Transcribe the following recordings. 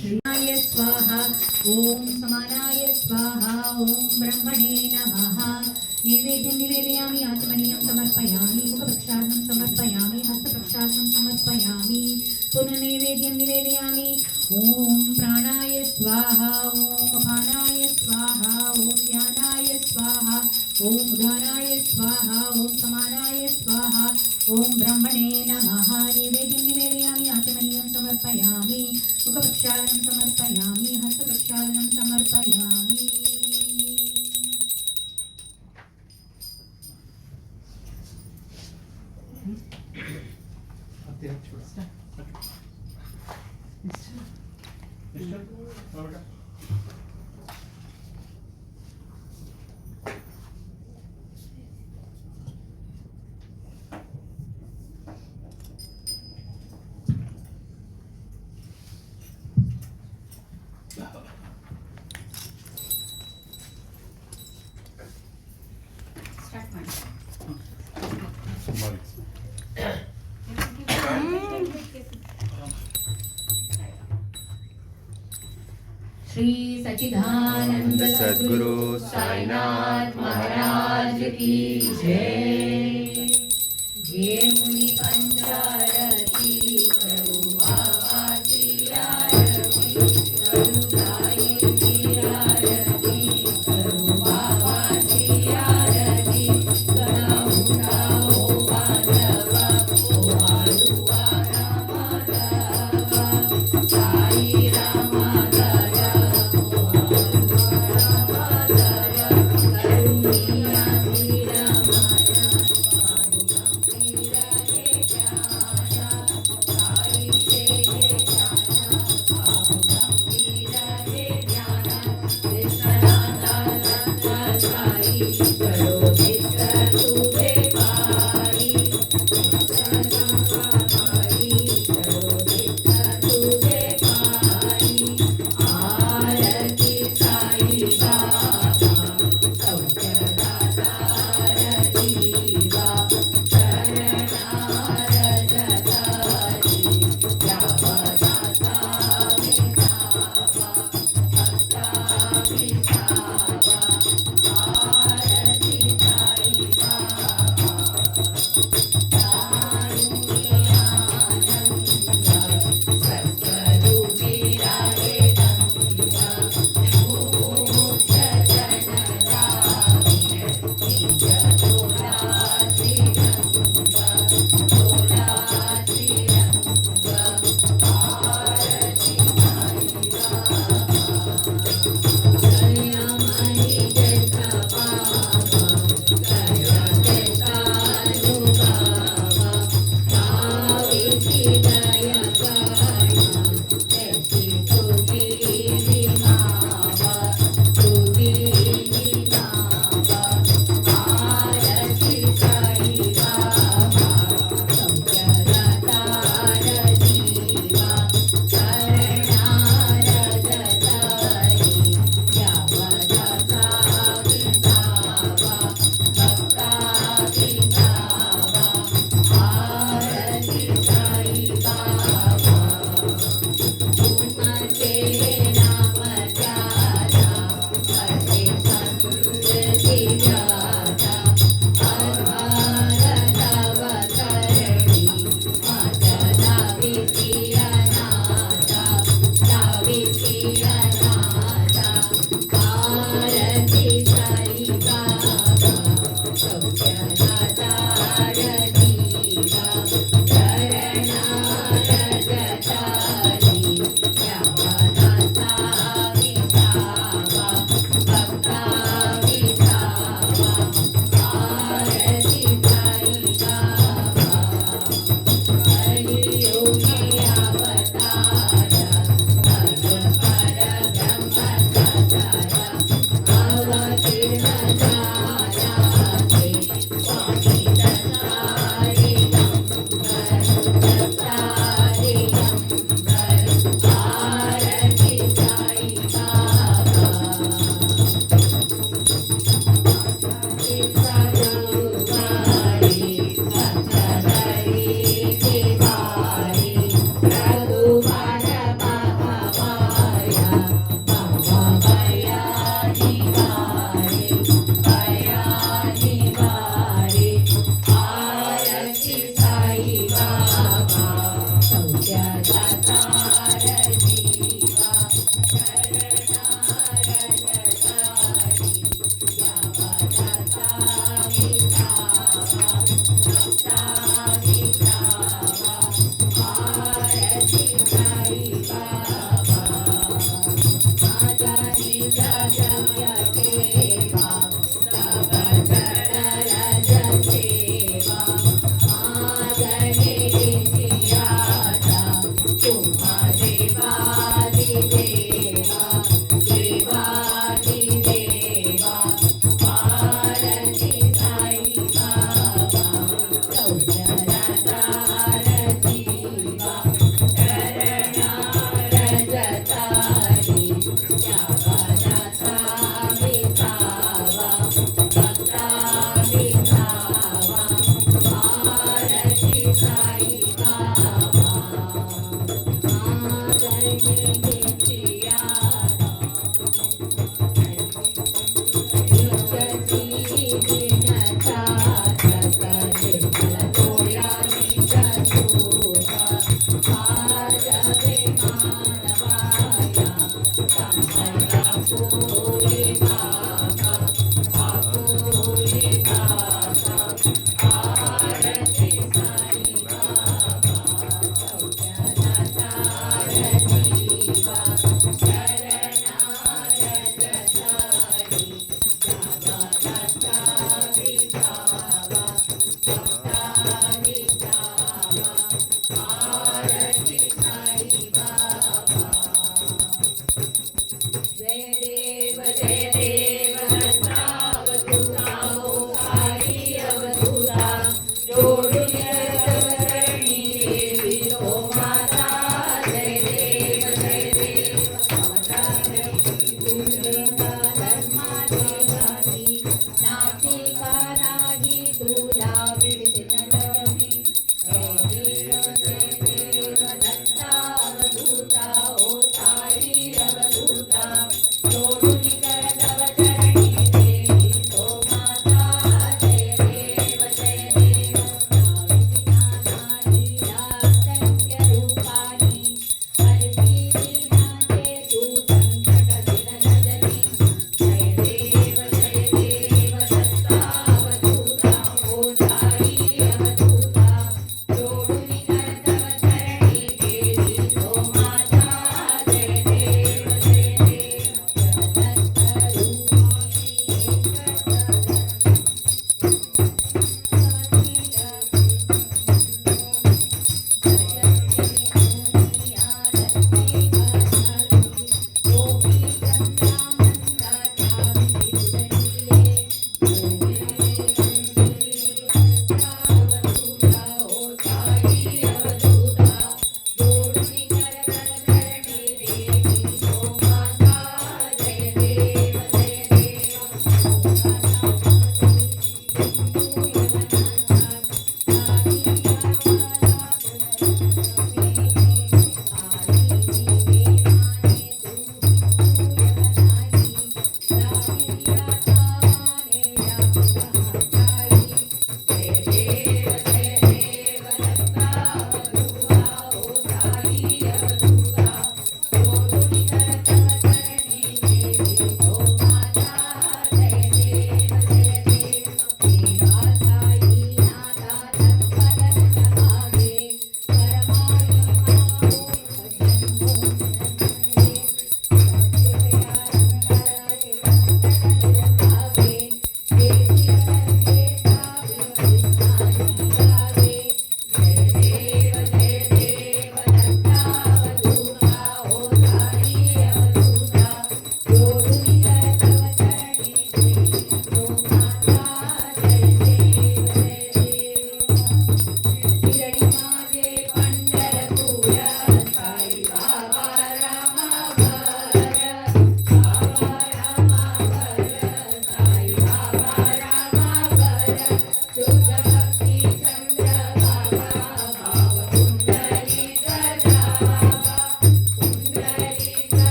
श्रीनाय स्वाहा ओम समानाय स्वाहा ओम ब्रह्मणे नमः नैवेद्यं निवेदयामि आचमनीयं समर्पयामि मुखप्रक्षालनं समर्पयामि हस्तप्रक्षालनं समर्पयामि पुनः नैवेद्यं निवेदयामि ओम प्राणाय स्वाहा ओम अपानाय स्वाहा ओम ज्ञानाय स्वाहा ओम उदाराय स्वाहा ओम समानाय स्वाहा ओम ब्रह्मणे नमः नैवेद्यं निवेदयामि आचमनीयं समर्पयामि मुखप्रक्षालनं समर्पयामि हस्तप्रक्षालनं समर्पयामि श्री सच्चिदानंद सद्गुरु साईनाथ महाराज की जय। ये मुनि पंचारती करो बाबा की आरती, करो साई की आरती, करो बाबा की आरती, गणा उठाओ बाजवा, ओ आलुआ रामा दवा, साई रामा दया, ओ आलुआ रामा दया, करुणिया श्री रामाया, पादुका श्री राधे श्यामा।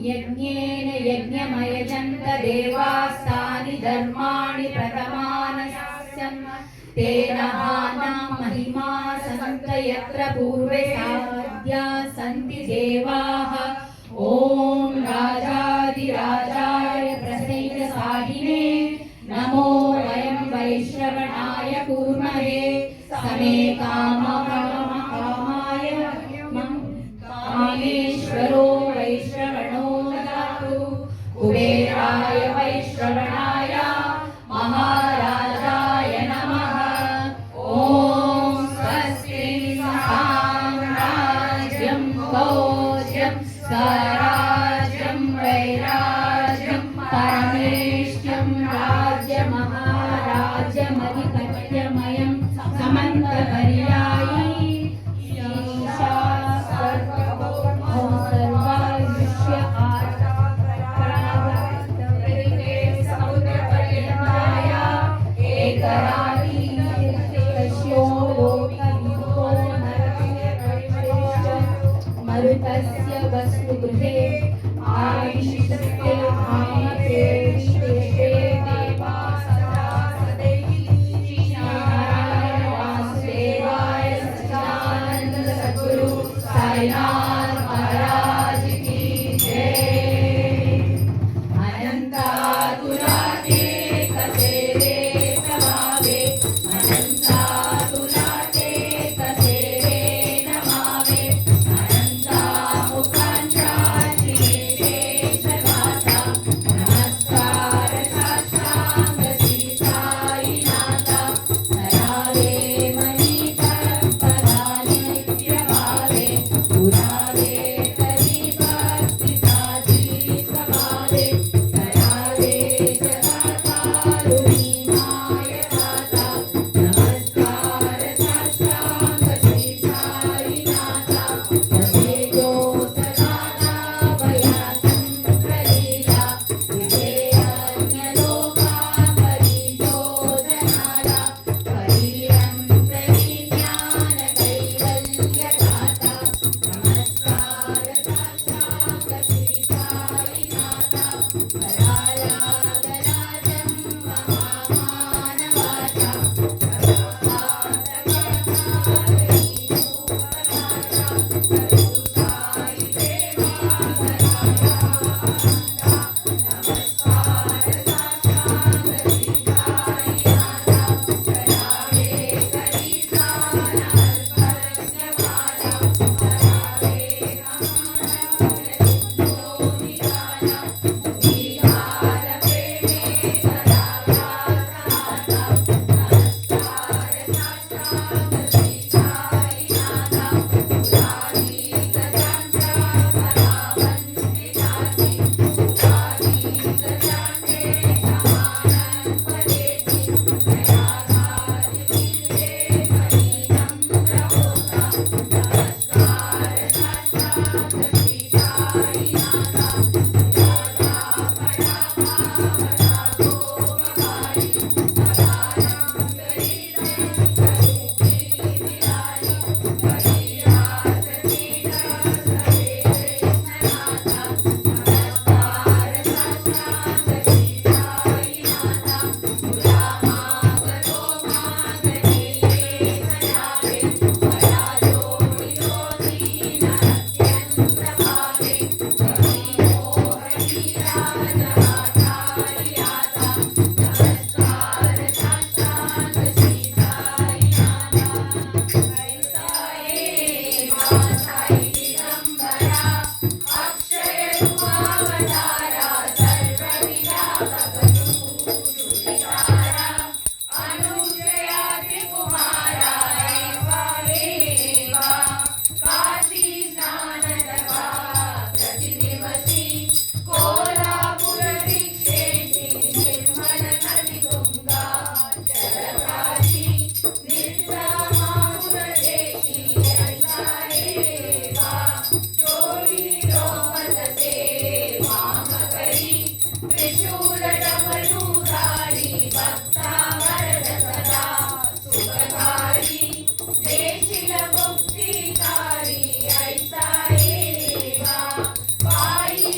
यज्ञेन यज्ञमयजन्त देवास्तानि धर्माणि प्रथमानस्यन् तेन हानां महिमा सन्त यत्र पूर्वे साध्या सन्ति देवाः ॐ राजाधिराजाय प्रसैनसाहिने नमो वयं वैश्रवणाय कूर्महे समे कामाय कामेश्वरो वैश्रवणो ददातु कुबेराय वैश्रवणाय महाराजाय नमः ॐ स्वस्ति साम्राज्यं भोज्यं स्वराज्यं वैराज्यं परमेष्ठ्यं राज्यमहाराज्यमधिपत्यमयं समन्तपर्यायी ईशा सर्वायुष्य आराधनाय समुद्रपर्यन्ताय एकराटी यशो लोकविदो नरस्य मरुतस्य वसुगृहे आयुष्यते भामते विश्वेशे देवा सदा सदैवी नारायण वासुदेवाय सच्चिदानंद सद्गुरु साईनाथ महाराज की जय। अनंतातुलाते कसेरे नमावे अनंतातुलाते कसेरे नमावे अनंता मुखांच्या श्रीशेषगाथा नमस्कार साष्टांग श्री साईनाथा करावे मणिकर्पदानि नित्यभावे पुरावे तरी भक्तिसाची स्वभावे करावे जगतारुणी मायदाता नमस्कार साष्टांग श्री साईनाथा तसे जो सदादा भया संकलीला विजयज्ञ लोका परिशोधनाला परिरं प्रविज्ञान कैवल्यदाता नमस्कार साष्टांग श्री साईनाथा करालागराजं महामानवाचा मुक्तिकारी ऐसा एवा पायी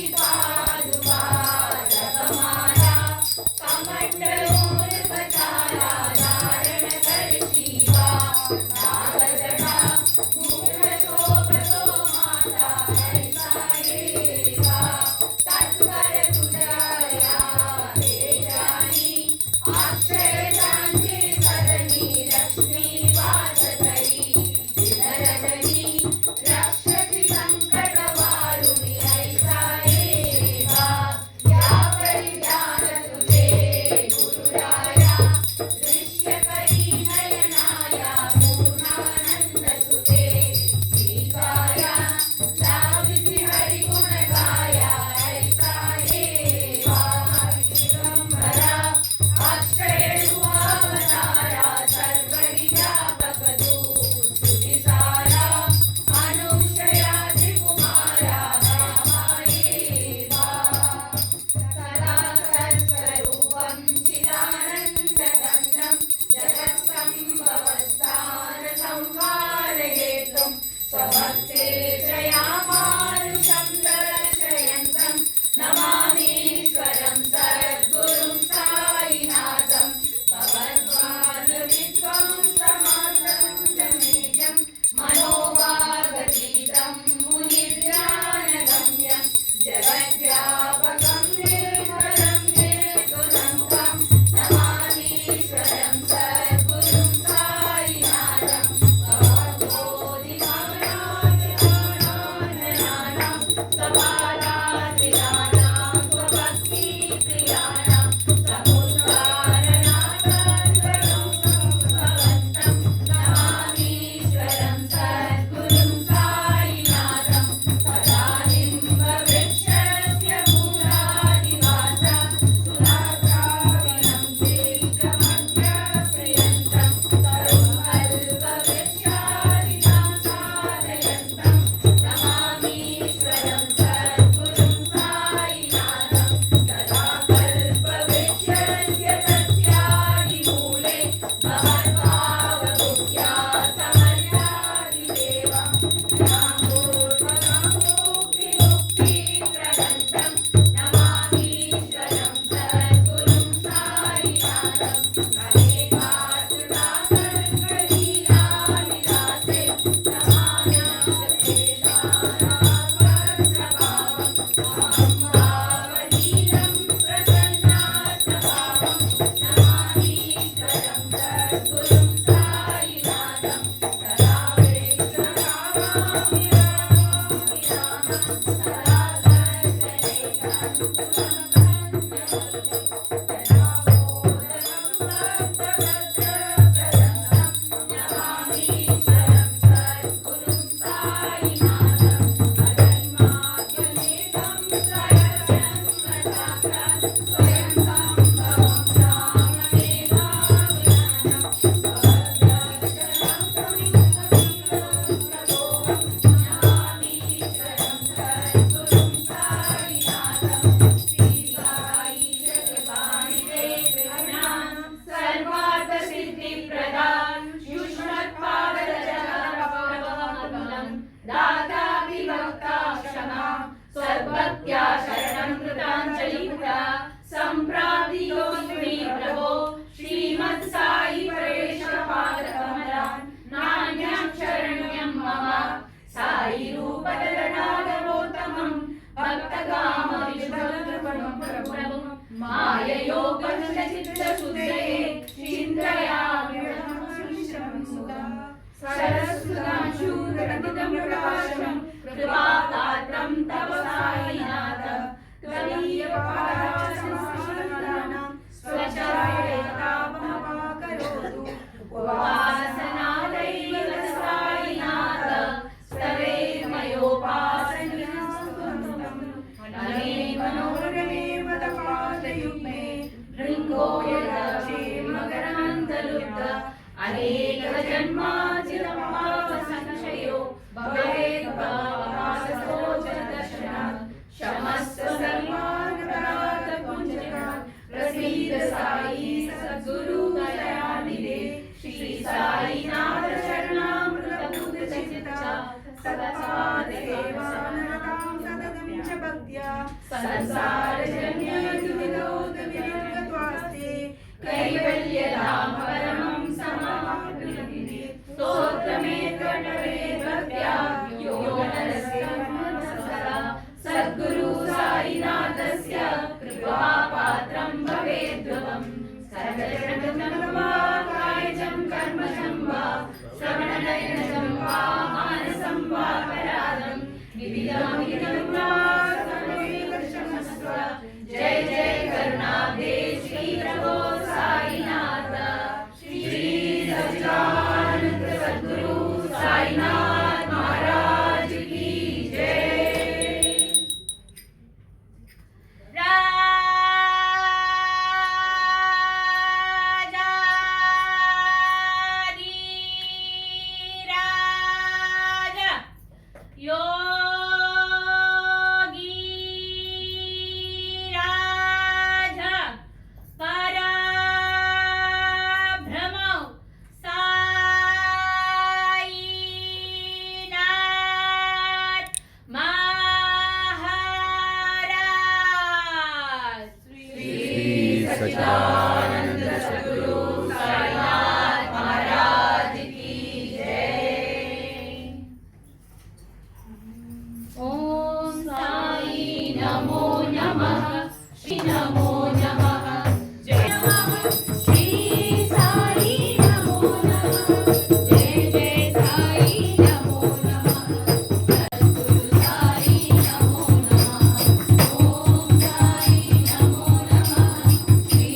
ध्याययोगचित्तशुद्धये चिन्तयामि सरस्वतांशूरगदितं प्रकाशं कृपापात्रं तव साईनाथ त्वदीयपादाचरणसंस्मरणानां स्वचरणतापमपाकरोतु उपासनादैव साईनाथ स्तवेमयोपासनीयस्तुतं मनोरमे मदपादयुग्मे भृङ्गो यदाक्षे मकरान्तलुब्ध अनेकजन्मार्जितपापसंशयो भवेद्भावासो च दर्शनात् क्षमस्व सर्वान् प्रसीद साई सद्गुरु दयानिधे श्री साईनाथ शरणामृतचित्ता सत्पादेवानरतां सततं च भक्त्या संसारजन्यदुरितोदविनिर्गतवास्ते कैवल्यधाम परमं समाप्नुते स्तोत्रमे कटवे भक्त्या योगनरस्य सदा सद्गुरु साईनाथस्य कृपापात्रं भवेद्ध्रुवम् सर्वजगन्नतमाकायजं कर्मजं वा श्रवणनयनजं वा मानसं वा करालं विविधमिदं वा सर्वैकशमस्व जय जय करुणाब्धे श्री प्रभो साईनाथ श्री सच्चिदानंद सद्गुरु साईनाथ महाराज की जय। सच्चिदानंद सद्गुरु साईनाथ महाराज की जय। ओम साई नमो नमः श्री नमो नमः जय नमः श्री साई नमो नमः जय जय साई नमो नमः सद्गुरु साई नमो नमः ओम साई नमो नमः श्री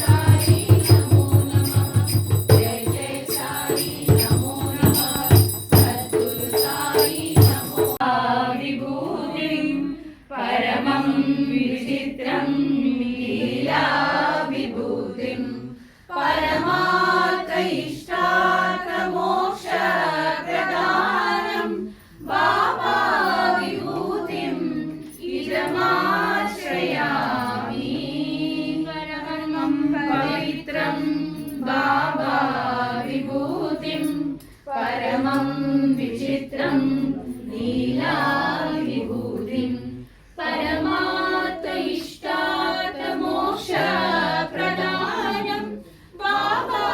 साई नमो नमः जय जय साई नमो नमः सद्गुरु साई नमो विभूतिं परमं विचित्रं लीला विभूतिं परमार्थ इष्टार्थ मोक्ष प्रदानं बाबा विभूतिं इदमाश्रयामि परमं पवित्रं बाबा विभूतिं परमं विचित्रं लीला विभूतिं परमार्थ इष्टार्थ मोक्ष प्रदानं बाबा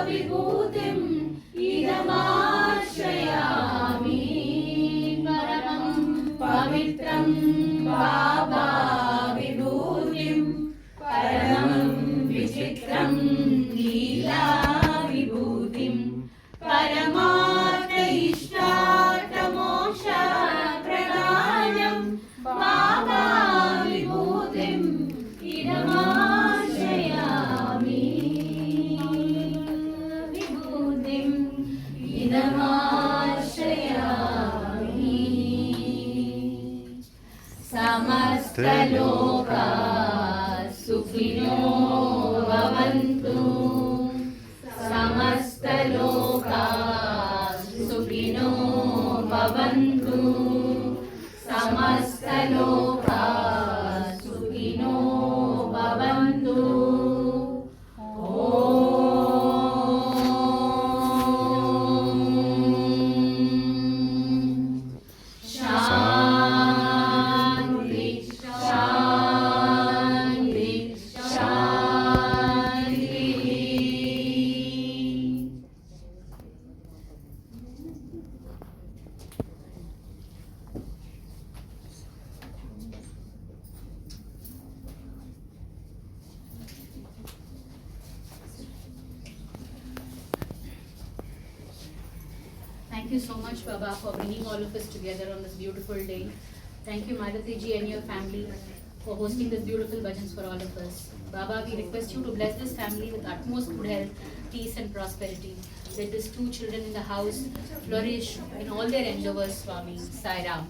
विभूतिं इदमाश्रयामि परमं पवित्रं बाबा विभूतिं परमं विचित्रं लीला विभूतिं परमार्थ इष्टार्थ मोक्ष प्रदानं बाबा विभूतिं इदमाश्रयामि विभूतिं इदमाश्रयामि समस्तलोका सुखिनो भवन्तु समस्तलोका सुखिनो भवन्तु समस्तलोका सुखिनो भवन्तु शान्ति शान्ति शान्ति। Thank you so much, Baba, for bringing all of us together on this beautiful day. Thank you, Madhati ji and your family, for hosting this beautiful bhajans for all of us. Baba, we request you to bless this family with utmost good health, peace and prosperity. Let these two children in the house flourish in all their endeavors, Swami. Sai Ram.